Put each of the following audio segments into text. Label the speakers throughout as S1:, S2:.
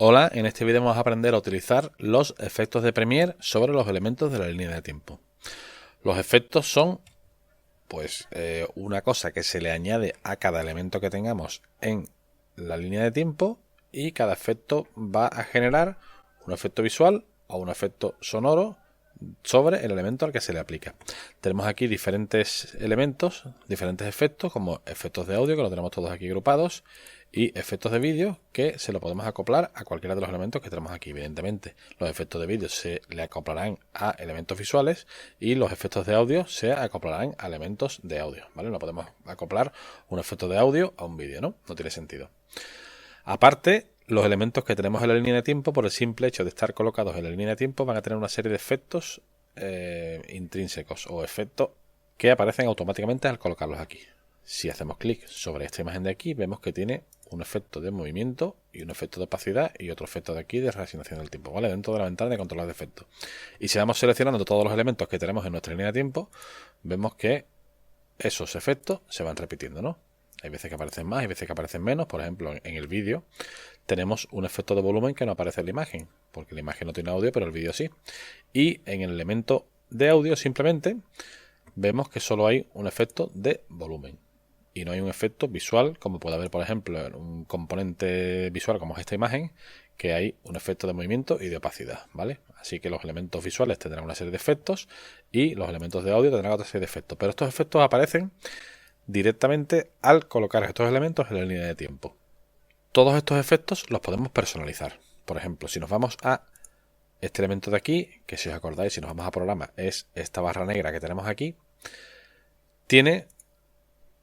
S1: Hola, en este vídeo vamos a aprender a utilizar los efectos de Premiere sobre los elementos de la línea de tiempo. Los efectos son una cosa que se le añade a cada elemento que tengamos en la línea de tiempo, y cada efecto va a generar un efecto visual o un efecto sonoro sobre el elemento al que se le aplica. Tenemos aquí diferentes elementos, diferentes efectos, como efectos de audio, que lo tenemos todos aquí agrupados, y efectos de vídeo, que se lo podemos acoplar a cualquiera de los elementos que tenemos aquí. Evidentemente, los efectos de vídeo se le acoplarán a elementos visuales y los efectos de audio se acoplarán a elementos de audio, ¿vale? No podemos acoplar un efecto de audio a un vídeo, ¿no? No tiene sentido. Aparte, los elementos que tenemos en la línea de tiempo, por el simple hecho de estar colocados en la línea de tiempo, van a tener una serie de efectos intrínsecos o efectos que aparecen automáticamente al colocarlos aquí. Si hacemos clic sobre esta imagen de aquí, vemos que tiene un efecto de movimiento y un efecto de opacidad y otro efecto de aquí de reasignación del tiempo, ¿vale? Dentro de la ventana de control de efectos. Y si vamos seleccionando todos los elementos que tenemos en nuestra línea de tiempo, vemos que esos efectos se van repitiendo, ¿no? Hay veces que aparecen más, hay veces que aparecen menos. Por ejemplo, en el vídeo tenemos un efecto de volumen que no aparece en la imagen, porque la imagen no tiene audio, pero el vídeo sí. Y en el elemento de audio simplemente vemos que solo hay un efecto de volumen y no hay un efecto visual, como puede haber, por ejemplo, en un componente visual como es esta imagen, que hay un efecto de movimiento y de opacidad, ¿vale? Así que los elementos visuales tendrán una serie de efectos y los elementos de audio tendrán otra serie de efectos, pero estos efectos aparecen directamente al colocar estos elementos en la línea de tiempo. Todos estos efectos los podemos personalizar. Por ejemplo, si nos vamos a este elemento de aquí, que si os acordáis, si nos vamos a programa, es esta barra negra que tenemos aquí, tiene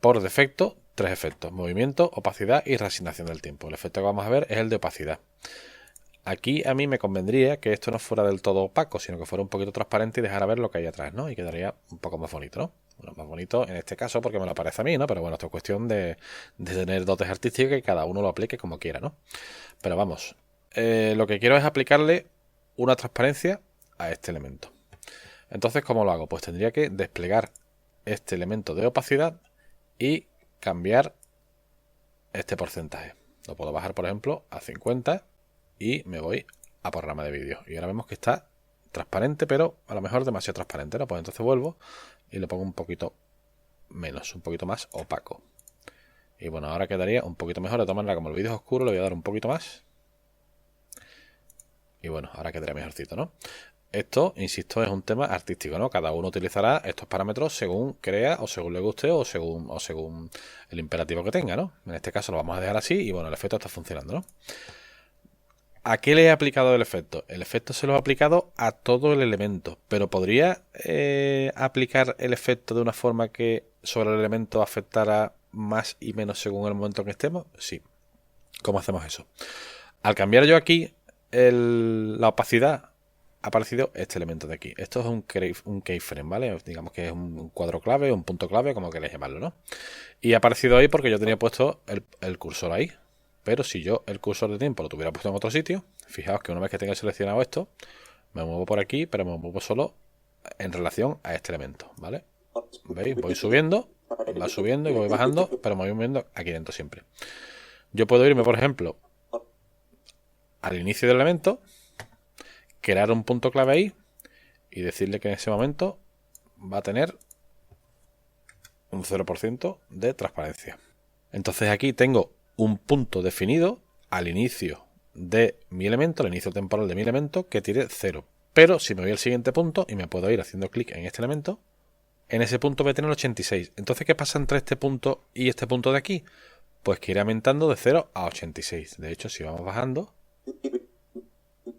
S1: por defecto tres efectos: movimiento, opacidad y reasignación del tiempo. El efecto que vamos a ver es el de opacidad. Aquí a mí me convendría que esto no fuera del todo opaco, sino que fuera un poquito transparente y dejara ver lo que hay atrás, ¿no? Y quedaría un poco más bonito, ¿no? Bueno, más bonito en este caso porque me lo parece a mí, ¿no? Pero bueno, esto es cuestión de tener dotes artísticas y cada uno lo aplique como quiera, ¿no? Pero vamos, lo que quiero es aplicarle una transparencia a este elemento. Entonces, ¿cómo lo hago? Pues tendría que desplegar este elemento de opacidad y cambiar este porcentaje. Lo puedo bajar, por ejemplo, a 50 y me voy a programa de vídeo. Y ahora vemos que está transparente, pero a lo mejor demasiado transparente, ¿no? Pues entonces vuelvo y le pongo un poquito menos, un poquito más opaco. Y bueno, ahora quedaría un poquito mejor. De todas maneras, como el vídeo es oscuro, le voy a dar un poquito más. Y bueno, ahora quedaría mejorcito, ¿no? Esto, insisto, es un tema artístico, ¿no? Cada uno utilizará estos parámetros según crea o según le guste o según el imperativo que tenga, ¿no? En este caso lo vamos a dejar así y bueno, el efecto está funcionando, ¿no? ¿A qué le he aplicado el efecto? El efecto se lo he aplicado a todo el elemento, pero ¿podría aplicar el efecto de una forma que sobre el elemento afectara más y menos según el momento en que estemos? Sí. ¿Cómo hacemos eso? Al cambiar yo aquí la opacidad, ha aparecido este elemento de aquí. Esto es un keyframe, ¿vale? Digamos que es un cuadro clave, un punto clave, como queréis llamarlo, ¿no? Y ha aparecido ahí porque yo tenía puesto el cursor ahí. Pero si yo el cursor de tiempo lo tuviera puesto en otro sitio, fijaos que una vez que tenga seleccionado esto, me muevo por aquí, pero me muevo solo en relación a este elemento, ¿vale? ¿Veis? Voy subiendo, va subiendo y voy bajando, pero me voy moviendo aquí dentro siempre. Yo puedo irme, por ejemplo, al inicio del elemento, crear un punto clave ahí y decirle que en ese momento va a tener un 0% de transparencia. Entonces aquí tengo un punto definido al inicio de mi elemento, al inicio temporal de mi elemento, que tiene 0. Pero si me voy al siguiente punto y me puedo ir haciendo clic en este elemento, en ese punto voy a tener 86. Entonces, ¿qué pasa entre este punto y este punto de aquí? Pues que irá aumentando de 0 a 86. De hecho, si vamos bajando,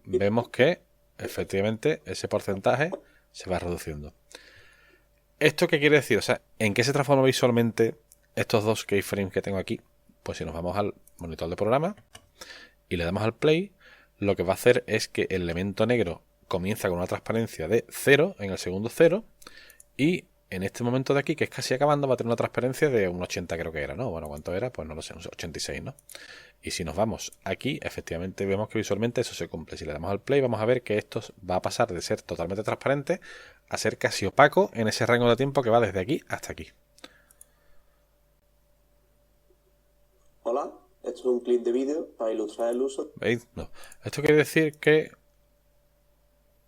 S1: vemos que efectivamente ese porcentaje se va reduciendo. ¿Esto qué quiere decir? O sea, ¿en qué se transforma visualmente estos dos keyframes que tengo aquí? Pues si nos vamos al monitor de programa y le damos al play, lo que va a hacer es que el elemento negro comienza con una transparencia de 0 en el segundo 0 y en este momento de aquí, que es casi acabando, va a tener una transparencia de un 80, creo que era, ¿no? Bueno, ¿cuánto era? Pues no lo sé, un 86, ¿no? Y si nos vamos aquí, efectivamente vemos que visualmente eso se cumple. Si le damos al play, vamos a ver que esto va a pasar de ser totalmente transparente a ser casi opaco en ese rango de tiempo que va desde aquí hasta aquí.
S2: Hola, Esto es un clip de vídeo para ilustrar el uso.
S1: ¿Veis? No. Esto quiere decir que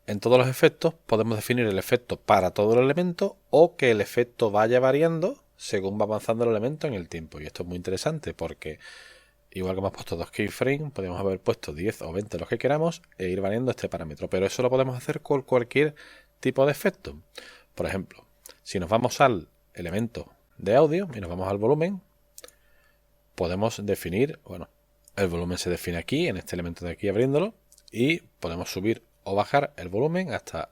S1: en todos los efectos podemos definir el efecto para todo el elemento o que el efecto vaya variando según va avanzando el elemento en el tiempo. Y esto es muy interesante porque igual que hemos puesto 2 keyframes, podemos haber puesto 10 o 20 los que queramos e ir variando este parámetro. Pero eso lo podemos hacer con cualquier tipo de efecto. Por ejemplo, si nos vamos al elemento de audio y nos vamos al volumen, podemos definir, bueno, el volumen se define aquí, en este elemento de aquí abriéndolo, y podemos subir o bajar el volumen hasta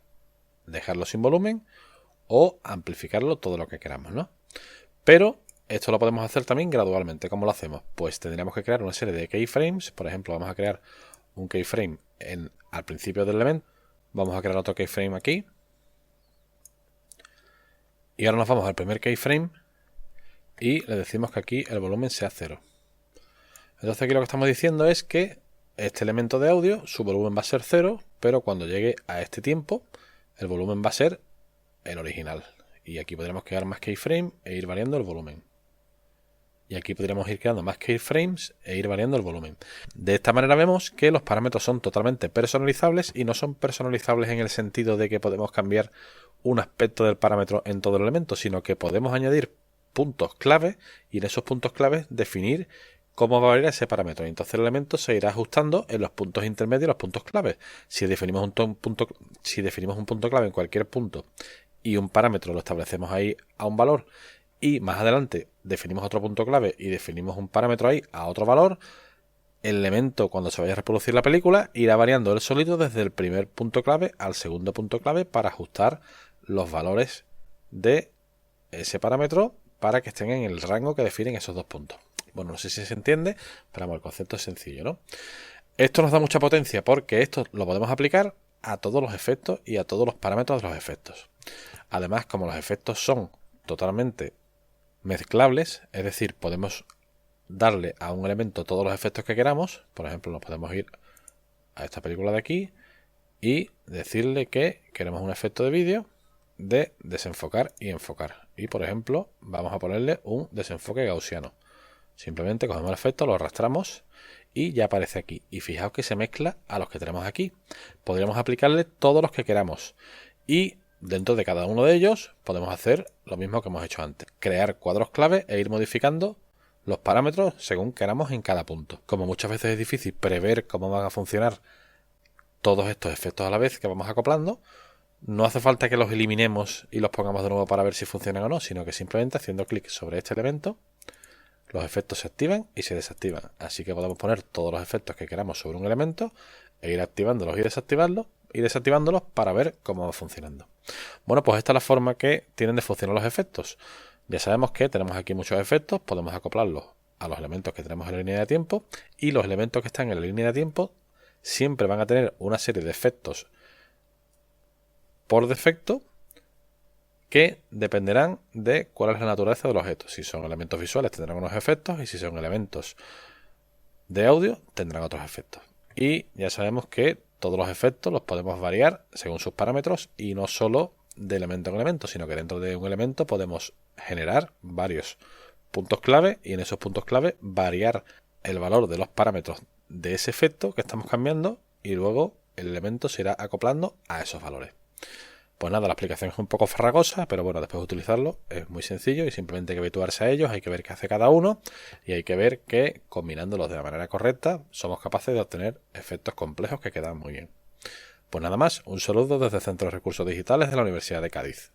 S1: dejarlo sin volumen o amplificarlo todo lo que queramos, ¿no? Pero esto lo podemos hacer también gradualmente. ¿Cómo lo hacemos? Pues tendríamos que crear una serie de keyframes. Por ejemplo, vamos a crear un keyframe al principio del elemento. Vamos a crear otro keyframe aquí. Y ahora nos vamos al primer keyframe y le decimos que aquí el volumen sea 0. Entonces aquí lo que estamos diciendo es que este elemento de audio, su volumen va a ser 0, pero cuando llegue a este tiempo, el volumen va a ser el original. Y aquí podremos crear más keyframes e ir variando el volumen. Y aquí podríamos ir creando más keyframes e ir variando el volumen. De esta manera vemos que los parámetros son totalmente personalizables y no son personalizables en el sentido de que podemos cambiar un aspecto del parámetro en todo el elemento, sino que podemos añadir puntos clave y en esos puntos clave definir cómo va a variar ese parámetro. Y entonces el elemento se irá ajustando en los puntos intermedios y los puntos clave. Si definimos un punto clave en cualquier punto y un parámetro lo establecemos ahí a un valor y más adelante definimos otro punto clave y definimos un parámetro ahí a otro valor, el elemento cuando se vaya a reproducir la película irá variando el solito desde el primer punto clave al segundo punto clave para ajustar los valores de ese parámetro para que estén en el rango que definen esos dos puntos. Bueno, no sé si se entiende, pero vamos, el concepto es sencillo, ¿no? Esto nos da mucha potencia porque esto lo podemos aplicar a todos los efectos y a todos los parámetros de los efectos. Además, como los efectos son totalmente mezclables, es decir, podemos darle a un elemento todos los efectos que queramos. Por ejemplo, nos podemos ir a esta película de aquí y decirle que queremos un efecto de vídeo de desenfocar y enfocar. Y por ejemplo, vamos a ponerle un desenfoque gaussiano. Simplemente cogemos el efecto, lo arrastramos y ya aparece aquí. Y fijaos que se mezcla a los que tenemos aquí. Podríamos aplicarle todos los que queramos. Y dentro de cada uno de ellos podemos hacer lo mismo que hemos hecho antes. Crear cuadros clave e ir modificando los parámetros según queramos en cada punto. Como muchas veces es difícil prever cómo van a funcionar todos estos efectos a la vez que vamos acoplando, no hace falta que los eliminemos y los pongamos de nuevo para ver si funcionan o no, sino que simplemente haciendo clic sobre este elemento, los efectos se activan y se desactivan. Así que podemos poner todos los efectos que queramos sobre un elemento e ir activándolos y desactivándolos para ver cómo va funcionando. Bueno, pues esta es la forma que tienen de funcionar los efectos. Ya sabemos que tenemos aquí muchos efectos, podemos acoplarlos a los elementos que tenemos en la línea de tiempo y los elementos que están en la línea de tiempo siempre van a tener una serie de efectos por defecto que dependerán de cuál es la naturaleza del objeto. Si son elementos visuales tendrán unos efectos y si son elementos de audio tendrán otros efectos. Y ya sabemos que todos los efectos los podemos variar según sus parámetros y no solo de elemento en elemento, sino que dentro de un elemento podemos generar varios puntos clave y en esos puntos clave variar el valor de los parámetros de ese efecto que estamos cambiando y luego el elemento se irá acoplando a esos valores. Pues nada, la explicación es un poco farragosa, pero bueno, después de utilizarlo es muy sencillo y simplemente hay que habituarse a ellos, hay que ver qué hace cada uno y hay que ver que combinándolos de la manera correcta somos capaces de obtener efectos complejos que quedan muy bien. Pues nada más, un saludo desde el Centro de Recursos Digitales de la Universidad de Cádiz.